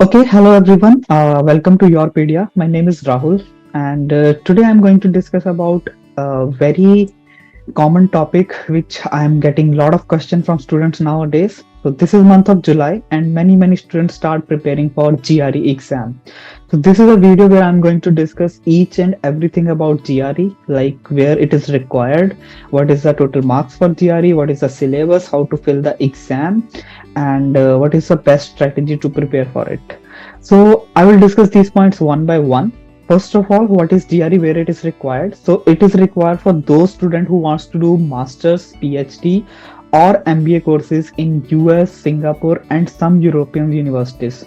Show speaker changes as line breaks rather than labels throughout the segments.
Okay, hello everyone. Welcome to Yourpedia. My name is Rahul, and today I'm going to discuss about a very common topic which I am getting a lot of questions from students nowadays. So this is month of July, and many students start preparing for GRE exam. So this is a video where I'm going to discuss each and everything about GRE, like where it is required, what is the total marks for GRE, what is the syllabus, how to fill the exam, and what is the best strategy to prepare for it. So I will discuss these points one by one. First of all, what is GRE, where it is required? So it is required for those student who wants to do masters, PhD or MBA courses in US, Singapore and some European universities.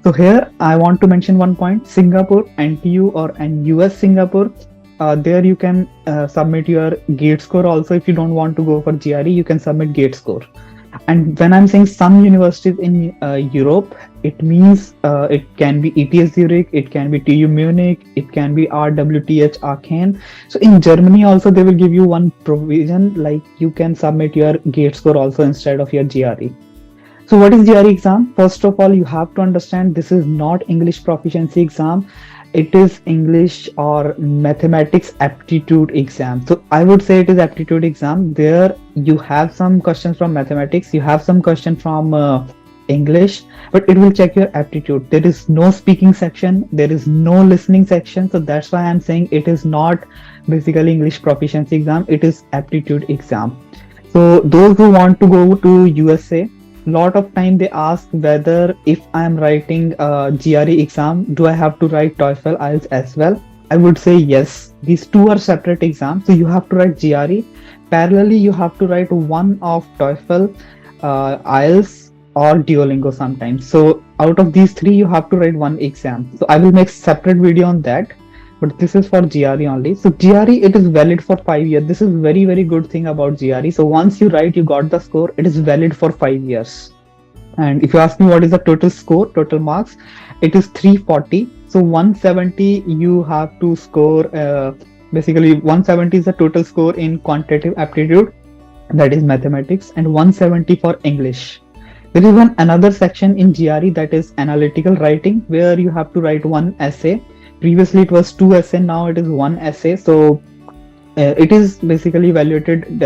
So here I want to mention one point: Singapore, NTU or US Singapore. There you can submit your GATE score also. If you don't want to go for GRE, you can submit GATE score. And when I'm saying some universities in Europe, it means it can be ETS Zurich, it can be TU Munich, it can be RWTH Aachen. So in Germany also they will give you one provision, like you can submit your GATE score also instead of your GRE. So what is GRE exam? First of all, you have to understand this is not English proficiency exam. It is English or mathematics aptitude exam. So I would say it is aptitude exam. There you have some questions from mathematics, you have some question from English, but it will check your aptitude. There is no speaking section, there is no listening section. So that's why I'm saying it is not basically English proficiency exam. It is aptitude exam. So those who want to go to USA, lot of time they ask whether if I am writing a GRE exam, do I have to write TOEFL, IELTS as well? I would say yes. These two are separate exams. So you have to write GRE. Parallelly, you have to write one of TOEFL, IELTS or Duolingo sometimes. So out of these three, you have to write one exam. So I will make separate video on that. But this is for GRE only. So GRE, it is valid for 5 years. This is very good thing about GRE. So once you write, you got the score, it is valid for 5 years. And if you ask me what is the total score, total marks, it is 340. So 170 you have to score. Basically 170 is the total score in quantitative aptitude, that is mathematics, and 170 for English. There is another section in GRE, that is analytical writing, where you have to write one essay. Previously it was two essay, now it is one essay. So it is basically evaluated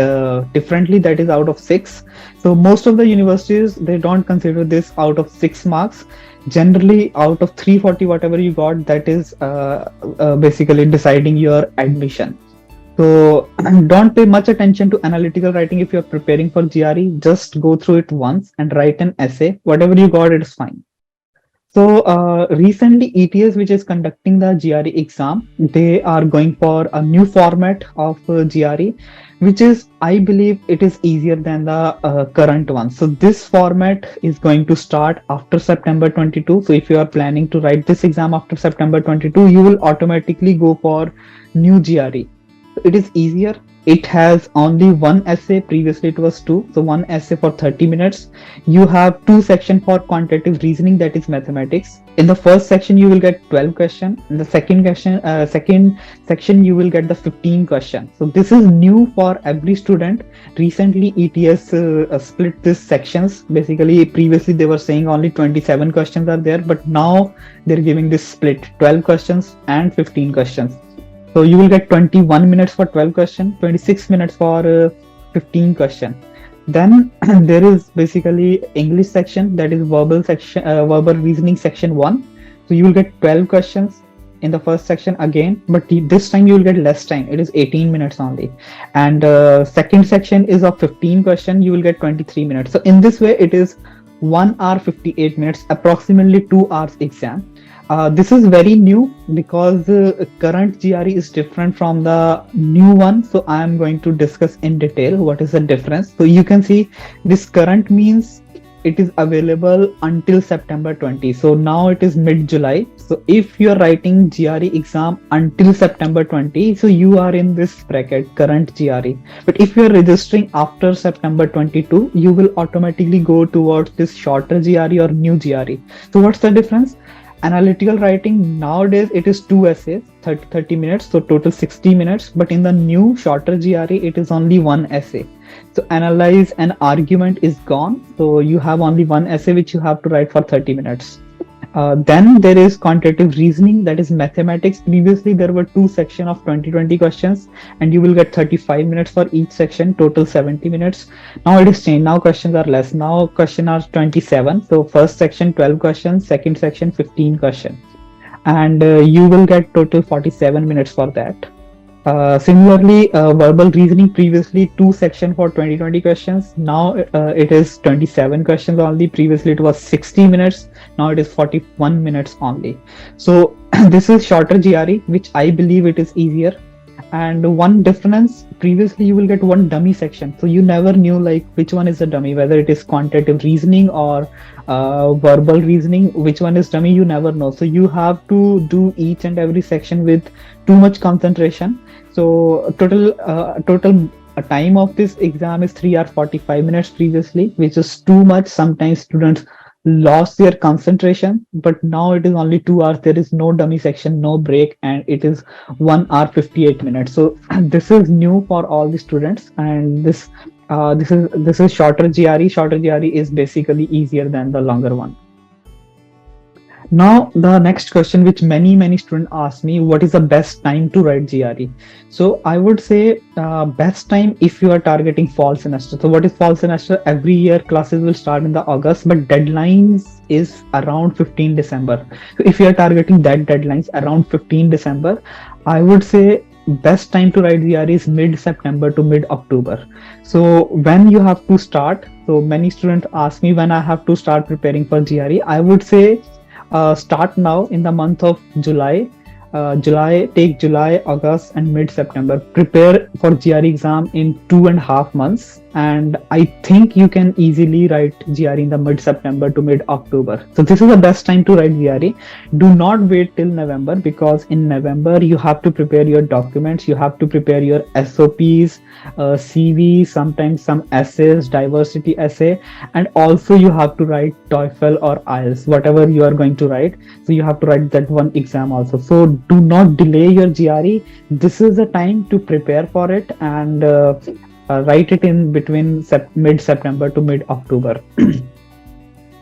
differently, that is out of 6. So most of the universities, they don't consider this out of 6 marks. Generally out of 340 whatever you got, that is basically deciding your admission. So don't pay much attention to analytical writing if you're preparing for GRE. Just go through it once and write an essay. Whatever you got, it is fine. So recently ETS, which is conducting the GRE exam, they are going for a new format of GRE, which is, I believe it is easier than the current one. So this format is going to start after September 22. So if you are planning to write this exam after September 22, you will automatically go for new GRE. So it is easier. It has only one essay. Previously it was two. So one essay for 30 minutes. You have two sections for quantitative reasoning, that is mathematics. In the first section you will get 12 questions. In the second section you will get the 15 questions. So this is new for every student. Recently ETS split these sections. Basically previously they were saying only 27 questions are there, but now they're giving this split: 12 questions and 15 questions. So you will get 21 minutes for 12 questions, 26 minutes for 15 questions. Then there is basically English section, that is verbal section, verbal reasoning section 1. So you will get 12 questions in the first section again, but this time you will get less time. It is 18 minutes only. And second section is of 15 questions. You will get 23 minutes. So in this way, it is 1 hour 58 minutes, approximately 2 hours exam. This is very new because current GRE is different from the new one. So I am going to discuss in detail what is the difference. So you can see this current means it is available until September 20. So now it is mid-July. So if you are writing GRE exam until September 20, so you are in this bracket, current GRE. But if you are registering after September 22, you will automatically go towards this shorter GRE or new GRE. So what's the difference? Analytical writing, nowadays it is 2 essays, 30 minutes, so total 60 minutes. But in the new shorter GRE, it is only 1 essay. So analyze and argument is gone. So you have only 1 essay which you have to write for 30 minutes. Then there is quantitative reasoning, that is mathematics. Previously, there were two sections of 20 questions, and you will get 35 minutes for each section, total 70 minutes. Now it is changed. Now questions are less. Now questions are 27. So first section 12 questions, second section 15 questions, and you will get total 47 minutes for that. Similarly, verbal reasoning, previously two section for 20 questions. Now it is 27 questions only. Previously it was 60 minutes. Now it is 41 minutes only. So this is shorter GRE, which I believe it is easier. And one difference, previously you will get one dummy section. So you never knew like which one is a dummy, whether it is quantitative reasoning or verbal reasoning, which one is dummy, you never know. So you have to do each and every section with too much concentration. So total time of this exam is 3 hours 45 minutes previously, which is too much. Sometimes students lost their concentration, but now it is only 2 hours. There is no dummy section, no break, and it is 1 hour 58 minutes. So this is new for all the students, and this is shorter GRE. Shorter GRE is basically easier than the longer one. Now, the next question, which many students ask me, what is the best time to write GRE? So I would say best time if you are targeting fall semester. So what is fall semester? Every year classes will start in the August, but deadlines is around 15 December. So if you are targeting that deadlines around 15 December, I would say best time to write GRE is mid September to mid October. So when you have to start, so many students ask me when I have to start preparing for GRE. I would say start now in the month of July. Take July, August, and mid-September. Prepare for GRE exam in 2.5 months, and I think you can easily write GRE in the mid-September to mid-October. So this is the best time to write GRE. Do not wait till November, because in November you have to prepare your documents, you have to prepare your SOPs, CV, sometimes some essays, diversity essay, and also you have to write TOEFL or IELTS, whatever you are going to write. So you have to write that one exam also. So do not delay your GRE. This is the time to prepare for it, and write it in between mid-September to mid-October.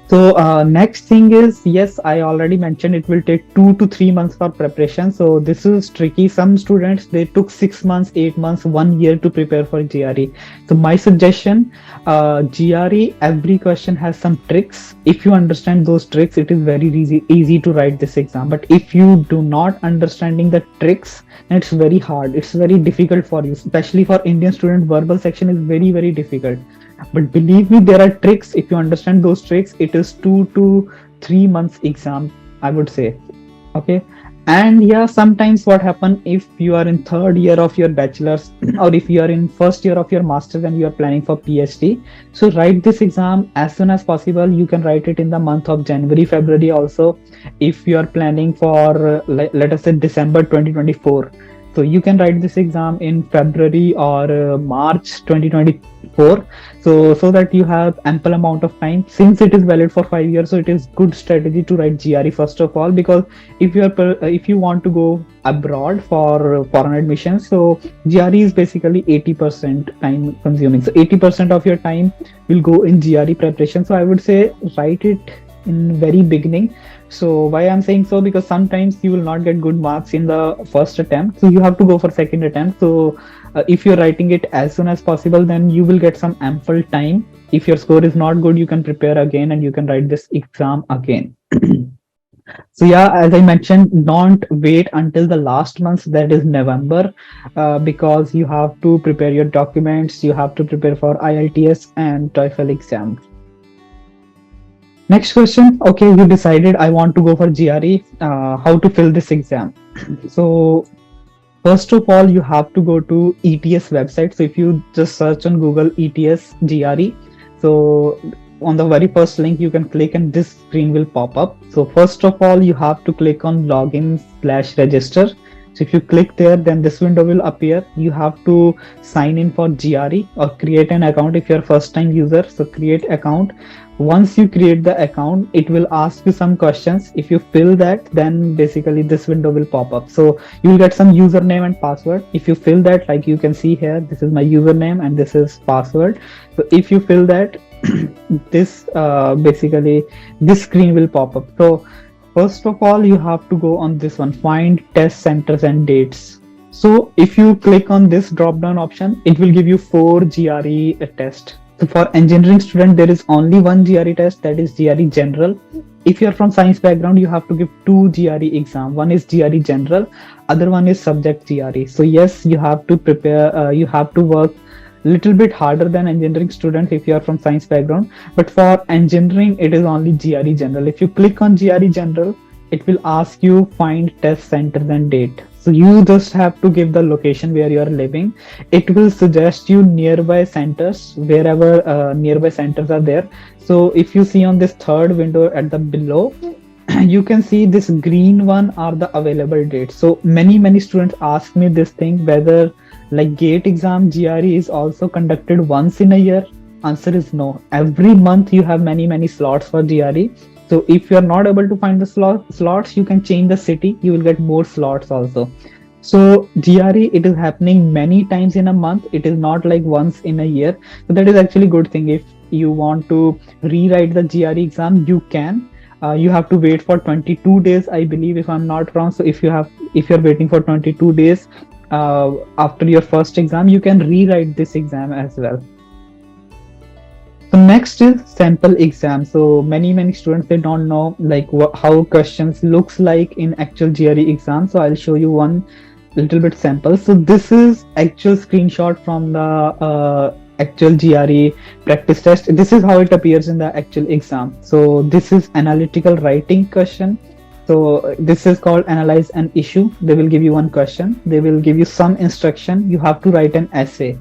So next thing is, yes, I already mentioned it will take 2 to 3 months for preparation. So this is tricky. Some students, they took 6 months, 8 months, 1 year to prepare for GRE. So my suggestion, GRE, every question has some tricks. If you understand those tricks, it is very easy to write this exam. But if you do not understanding the tricks, then it's very hard. It's very difficult for you, especially for Indian student. Verbal section is very difficult. But believe me, there are tricks. If you understand those tricks, it is 2 to 3 months exam, I would say. Okay. And yeah, sometimes what happen if you are in third year of your bachelor's or if you are in first year of your master's and you are planning for PhD, so write this exam as soon as possible. You can write it in the month of January, February also. If you are planning for let us say December 2024, so you can write this exam in February or March 2024. So that you have ample amount of time, since it is valid for 5 years. So it is good strategy to write GRE first of all, because if you want to go abroad for foreign admissions, so GRE is basically 80% time consuming. So 80% of your time will go in GRE preparation. So I would say write it in very beginning. So why I'm saying so, because sometimes you will not get good marks in the first attempt, so you have to go for second attempt. So if you're writing it as soon as possible, then you will get some ample time. If your score is not good, you can prepare again and you can write this exam again. So yeah, as I mentioned, don't wait until the last month, that is November, because you have to prepare your documents, you have to prepare for IELTS and TOEFL exam. Next question. Okay, you decided I want to go for GRE. How to fill this exam? So first of all, you have to go to ETS website. So if you just search on Google ETS GRE, so on the very first link you can click and this screen will pop up. So first of all, you have to click on login/register. So if you click there, then this window will appear. You have to sign in for GRE or create an account if you're a first time user. So create account. Once you create the account, it will ask you some questions. If you fill that, then basically this window will pop up. So you will get some username and password. If you fill that, like you can see here, this is my username and this is password. So if you fill that, this basically this screen will pop up. So first of all, you have to go on this one, find test centers and dates. So if you click on this drop down option, it will give you 4 GRE test. So for engineering student, there is only one GRE test, that is GRE General. If you're from science background, you have to give two GRE exam. One is GRE General, other one is subject GRE. So yes, you have to prepare, you have to work little bit harder than engineering student if you are from science background, but for engineering it is only GRE General. If you click on GRE General, it will ask you find test center and date. So you just have to give the location where you are living. It will suggest you nearby centers wherever nearby centers are there. So if you see on this third window at the below, you can see this green one are the available dates. So many students ask me this thing, whether like gate exam GRE is also conducted once in a year. Answer is no. Every month you have many slots for GRE. So if you are not able to find the slots, you can change the city, you will get more slots also. So GRE, it is happening many times in a month, it is not like once in a year. So that is actually good thing. If you want to rewrite the GRE exam, you can. You have to wait for 22 days, I believe, if I'm not wrong. So if you're waiting for 22 days after your first exam, you can rewrite this exam as well. So next is sample exam. So many students, they don't know like how questions looks like in actual GRE exam. So I'll show you one little bit sample. So this is actual screenshot from the actual GRE practice test. This is how it appears in the actual exam. So this is analytical writing question. So this is called analyze an issue. They will give you one question. They will give you some instruction. You have to write an essay.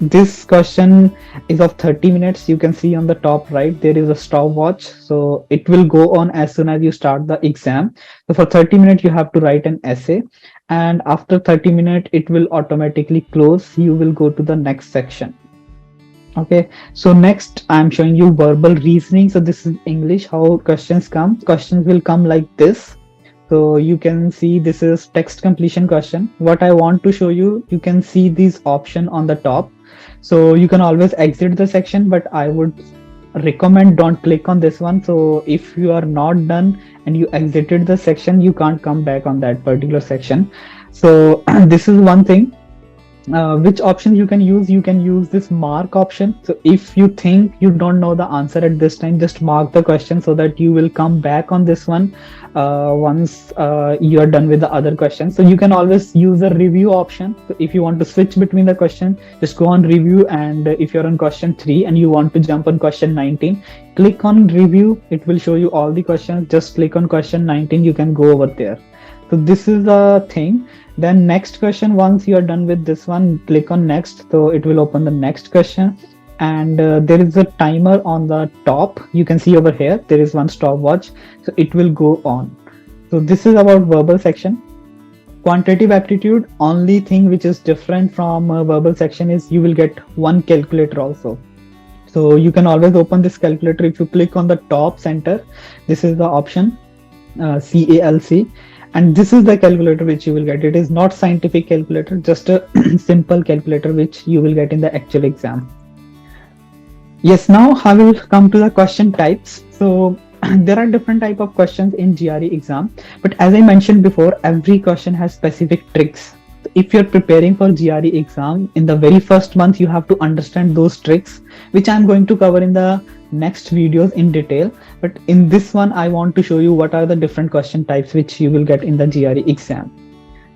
This question is of 30 minutes. You can see on the top right, there is a stopwatch. So it will go on as soon as you start the exam. So for 30 minutes, you have to write an essay. And after 30 minutes, it will automatically close. You will go to the next section. Okay, so next I'm showing you verbal reasoning. So this is English, how questions come. Questions will come like this. So you can see this is text completion question. What I want to show you, you can see these option on the top. So you can always exit the section, but I would recommend don't click on this one. So if you are not done and you exited the section, you can't come back on that particular section. So this is one thing. Which option you can use this mark option. So if you think you don't know the answer at this time, just mark the question so that you will come back on this one once you are done with the other questions. So you can always use a review option. So if you want to switch between the question, just go on review, and if you're on question 3 and you want to jump on question 19, click on review. It will show you all the questions. Just click on question 19, you can go over there. So this is the thing. Then next question, once you are done with this one, click on next. So it will open the next question, and there is a timer on the top. You can see over here, there is one stopwatch. So it will go on. So this is about verbal section. Quantitative aptitude, only thing which is different from verbal section is you will get one calculator also. So you can always open this calculator. If you click on the top center, this is the option CALC. And this is the calculator which you will get. It is not scientific calculator, just a simple calculator which you will get in the actual exam. Yes, now I will come to the question types. So there are different type of questions in GRE exam, but as I mentioned before, every question has specific tricks. If you're preparing for GRE exam, in the very first month, you have to understand those tricks, which I'm going to cover in the next videos in detail. But in this one, I want to show you what are the different question types which you will get in the GRE exam.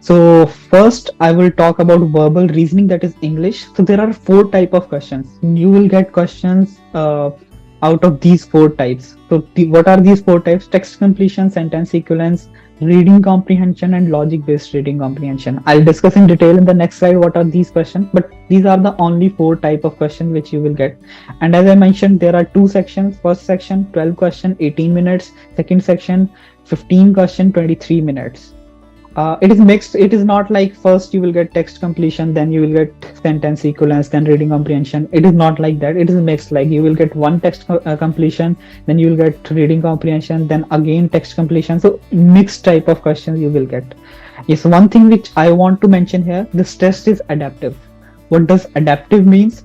So first, I will talk about verbal reasoning, that is English. So there are 4 types of questions. You will get questions out of these 4 types. So what are these 4 types? Text completion, sentence equivalence, reading comprehension, and logic based reading comprehension. I'll discuss in detail in the next slide what are these questions, but these are the only 4 type of questions which you will get. And as I mentioned, there are 2 sections. First section 12 question 18 minutes, second section 15 question 23 minutes. It is mixed. It is not like first you will get text completion, then you will get sentence equivalence, then reading comprehension. It is not like that. It is mixed. Like you will get one text completion, then you will get reading comprehension, then again text completion. So mixed type of questions you will get. Yes, one thing which I want to mention here, this test is adaptive. What does adaptive means?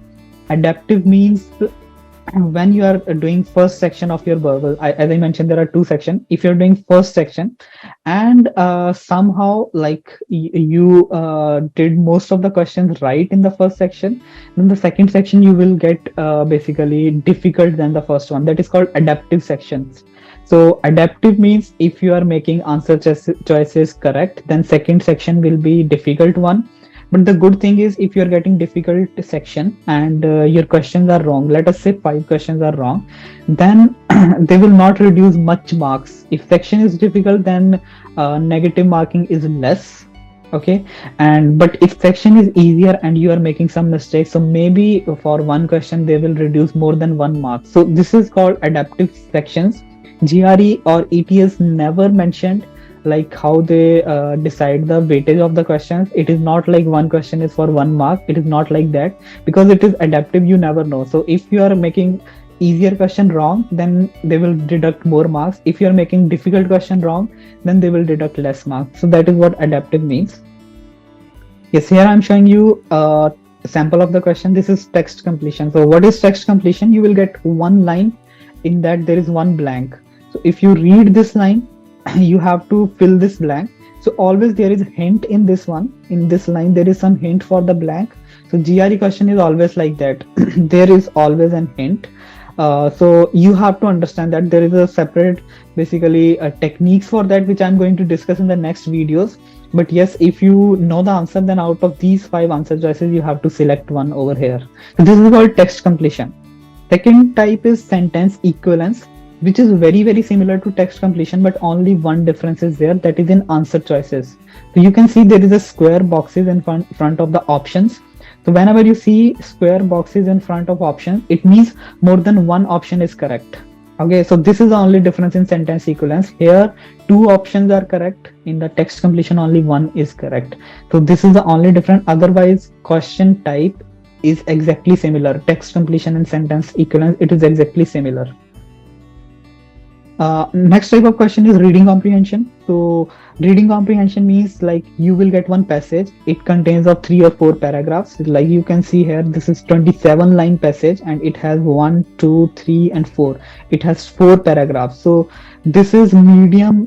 Adaptive means when you are doing first section of your verbal, as I mentioned, there are two sections. If you're doing first section and somehow like you did most of the questions right in the first section, then the second section you will get basically difficult than the first one. That is called adaptive sections. So adaptive means if you are making answer choices correct, then second section will be difficult one. But the good thing is, if you're getting difficult section and your questions are wrong, let us say five questions are wrong, then they will not reduce much marks. If section is difficult, then negative marking is less. Okay, and but if section is easier and you are making some mistakes, so maybe for one question they will reduce more than 1 mark. So this is called adaptive sections. GRE or ETS never mentioned like how they decide the weightage of the questions. It is not like one question is for 1 mark. It is not like that, because it is adaptive. You never know. So if you are making easier question wrong, then they will deduct more marks. If you are making difficult question wrong, then they will deduct less marks. So that is what adaptive means. Yes, here I'm showing you a sample of the question. This is text completion. So what is text completion? You will get one line, in that there is one blank. So if you read this line, you have to fill this blank. So always there is a hint in this one. In this line, there is some hint for the blank. So GRE question is always like that. There is always an hint. So you have to understand that there is a separate, basically, techniques for that, which I'm going to discuss in the next videos. But yes, if you know the answer, then out of these five answer choices, you have to select one over here. So this is called text completion. Second type is sentence equivalence, which is very similar to text completion, but only one difference is there, that is in answer choices. So you can see there is a square boxes in front of the options. So whenever you see square boxes in front of options, it means more than one option is correct. Okay, so this is the only difference in sentence equivalence. Here, two options are correct. In the text completion, only one is correct. So this is the only difference. Otherwise, question type is exactly similar. Text completion and sentence equivalence, it is exactly similar. Next type of question is reading comprehension. So reading comprehension means like you will get one passage. It contains of 3 or 4 paragraphs. Like you can see here, this is 27 line passage and it has 1, 2, 3 and 4. It has 4 paragraphs. So this is medium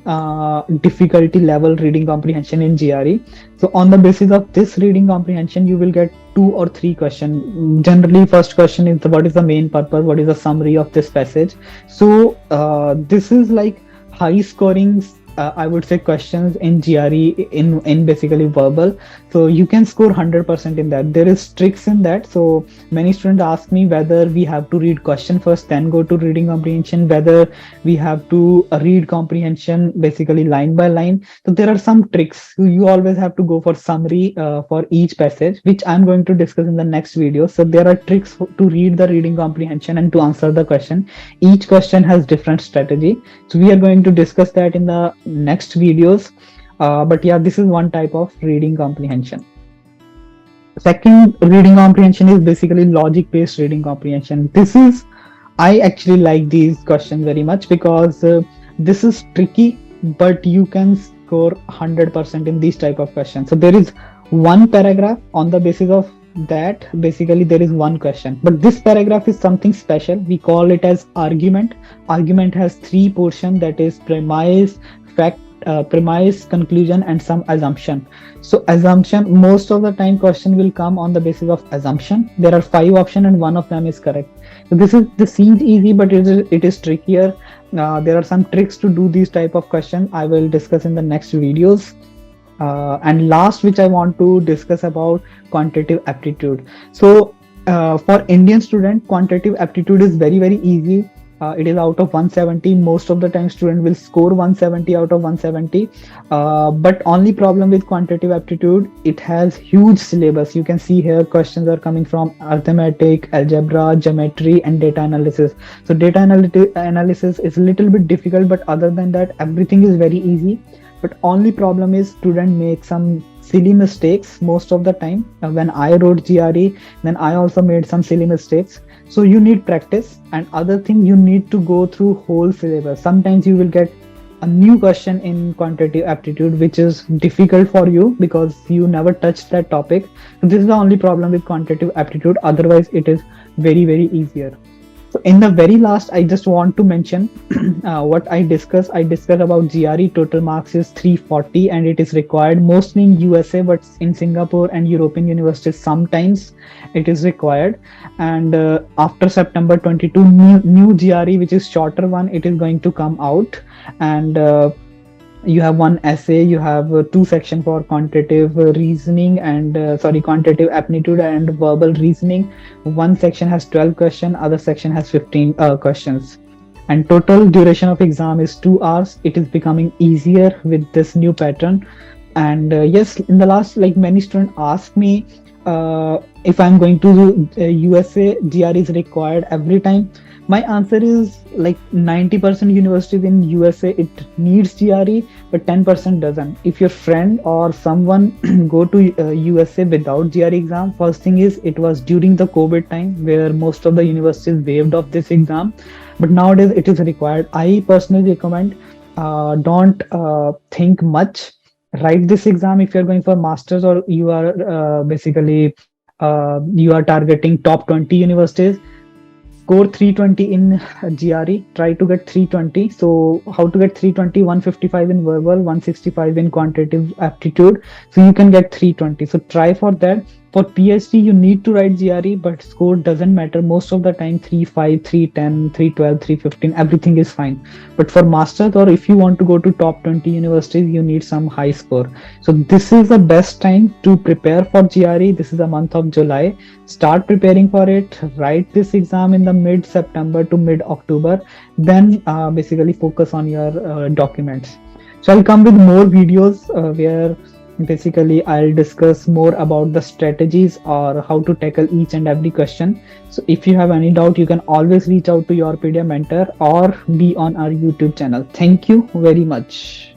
difficulty level reading comprehension in GRE. So on the basis of this reading comprehension, you will get 2 or 3 questions. Generally, first question is what is the main purpose? What is the summary of this passage? So this is like high scoring, I would say, questions in GRE in basically verbal. So you can score 100% in that. There is tricks in that. So many students ask me whether we have to read question first, then go to reading comprehension, whether we have to read comprehension basically line by line. So there are some tricks. You always have to go for summary for each passage, which I'm going to discuss in the next video. So there are tricks to read the reading comprehension and to answer the question. Each question has different strategy. So we are going to discuss that in the next videos. But yeah, this is one type of reading comprehension. Second reading comprehension is basically logic based reading comprehension. I actually like these questions very much, because this is tricky, but you can score 100% in these type of questions. So there is one paragraph. On the basis of that, basically there is one question, but this paragraph is something special. We call it as argument. Argument has 3 portions, that is premise, fact, premise, conclusion and some assumption. So assumption, most of the time question will come on the basis of assumption. There are 5 options and one of them is correct. So this seems easy, but it is trickier. There are some tricks to do these type of questions. I will discuss in the next videos. And last, which I want to discuss about quantitative aptitude. So for Indian student, quantitative aptitude is very easy. It is out of 170. Most of the time student will score 170 out of 170. But only problem with quantitative aptitude, it has huge syllabus. You can see here questions are coming from arithmetic, algebra, geometry and data analysis. So data analysis is a little bit difficult, but other than that, everything is very easy. But only problem is student make some silly mistakes most of the time. When I wrote GRE, then I also made some silly mistakes. So you need practice, and other thing, you need to go through whole syllabus. Sometimes you will get a new question in quantitative aptitude which is difficult for you because you never touched that topic. So this is the only problem with quantitative aptitude. Otherwise it is very easier. So in the very last, I just want to mention what I discussed. I discussed about GRE total marks is 340 and it is required mostly in USA, but in Singapore and European universities sometimes it is required. And after September 22, new GRE, which is shorter one, it is going to come out. And you have one essay, you have two section for quantitative reasoning and quantitative aptitude and verbal reasoning. One section has 12 questions, other section has 15 questions, and total duration of exam is 2 hours. It is becoming easier with this new pattern. And yes, in the last, like, many students ask me if I'm going to USA, GRE is required every time. My answer is, like, 90% universities in USA it needs GRE, but 10% doesn't. If your friend or someone go to USA without GRE exam, first thing is it was during the COVID time where most of the universities waived off this exam, but nowadays it is required. I personally recommend, don't think much. Write this exam if you're going for masters, or you are you are targeting top 20 universities. Score 320 in GRE, try to get 320. So how to get 320? 155 in verbal, 165 in quantitative aptitude. So you can get 320. So try for that. For PhD, you need to write GRE, but score doesn't matter. Most of the time, 3.5, 3.10, 3.12, 3.15, everything is fine. But for masters, or if you want to go to top 20 universities, you need some high score. So this is the best time to prepare for GRE. This is the month of July. Start preparing for it. Write this exam in the mid-September to mid-October. Then focus on your documents. So I'll come with more videos where I'll discuss more about the strategies or how to tackle each and every question. So if you have any doubt, you can always reach out to Yourpedia mentor or be on our YouTube channel. Thank you very much.